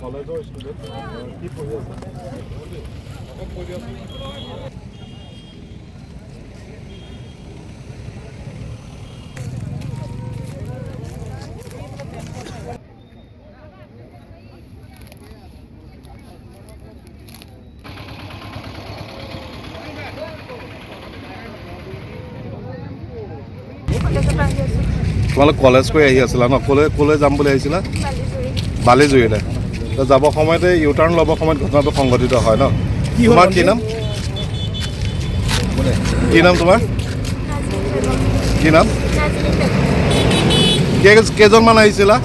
কলেজৰ ষ্টুডেণ্ট কি পঢ়ি আছে? তোমালোক কলেজ কৰি আহি আছিলা ন? ক'লৈ যাম বুলি আহিছিলা? বালিজুৰিলৈ। যাব সময়তে ইউ টাৰ্ণ ল'ব সময়ত ঘটনাটো সংঘটিত হয় ন? তোমাৰ কি নাম? কি নাম তোমাৰ? কি নাম? কেইজনমান আহিছিলা?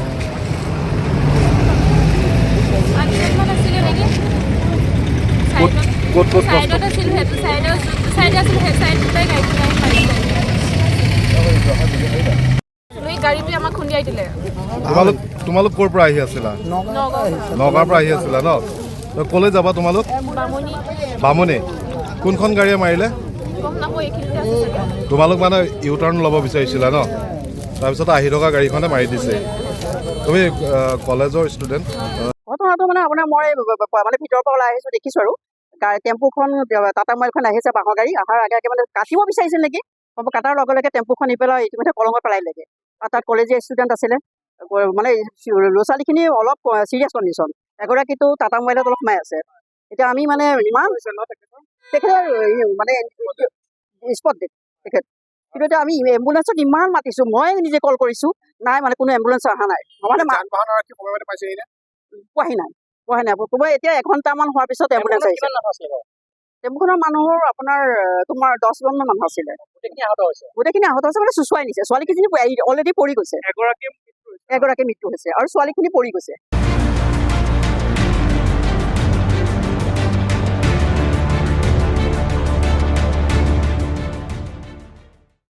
ক'ত ক'ত তোমালোক ক'ৰ পৰা আহি আছিলা? নগাঁৱৰ পৰা আহি আছিলা ন? ক'লৈ যাবা তোমালোক? বামুণী। কোনখন গাড়ীয়ে মাৰিলে? তোমালোক মানে ইউ টাৰ্ণ ল'ব বিচাৰিছিলা ন? তাৰপিছত আহি থকা গাড়ীখনে মাৰি দিছে। তুমি কলেজৰ ষ্টুডেণ্ট? ঘটনাটো মানে আপোনাৰ মই মানে ভিতৰৰ পৰা ওলাই আহিছোঁ, দেখিছোঁ আৰু টেম্পুখন টাটা মবাইলখন আহিছে, বাঁহৰ গাড়ী অহাৰ আগে আগে মানে কাটিব বিচাৰিছিল নেকি, কাটাৰ লগে লগে টেম্পুখন নি পেলাই ইতিমধ্যে কলঙত পেলাই দিলেগৈ। আৰু তাত কলেজীয়া ষ্টুডেণ্ট আছিলে, মানে ল'ৰা ছোৱালীখিনি অলপ চিৰিয়াছ কণ্ডিশ্যন। এগৰাকীতো টাটা মোবাইলত অলপ সোমাই আছে। এতিয়া আমি মানে ইমান তেখেতৰ মানে স্পট ডেট তেখেত, কিন্তু এতিয়া আমি এম্বুলেঞ্চত ইমান মাতিছোঁ, মই নিজে কল কৰিছোঁ, নাই মানে কোনো এম্বুলেঞ্চ অহা নাই। পোৱাহি নাই। ক'ব এতিয়া এঘণ্টামান হোৱাৰ পিছত এম্বুলেঞ্চ আহিছে। টেম্পুখনৰ মানুহৰ আপোনাৰ তোমাৰ 10জনমান মানুহ আছিলে। গোটেইখিনি আহত হৈছে মানে চুচুৱাই নিছে। ছোৱালীকেইজনী অলৰেডি পৰি গৈছে, এগৰাকী মৃত্যু হৈছে আৰু ছোৱালীখিনি পৰি গৈছে।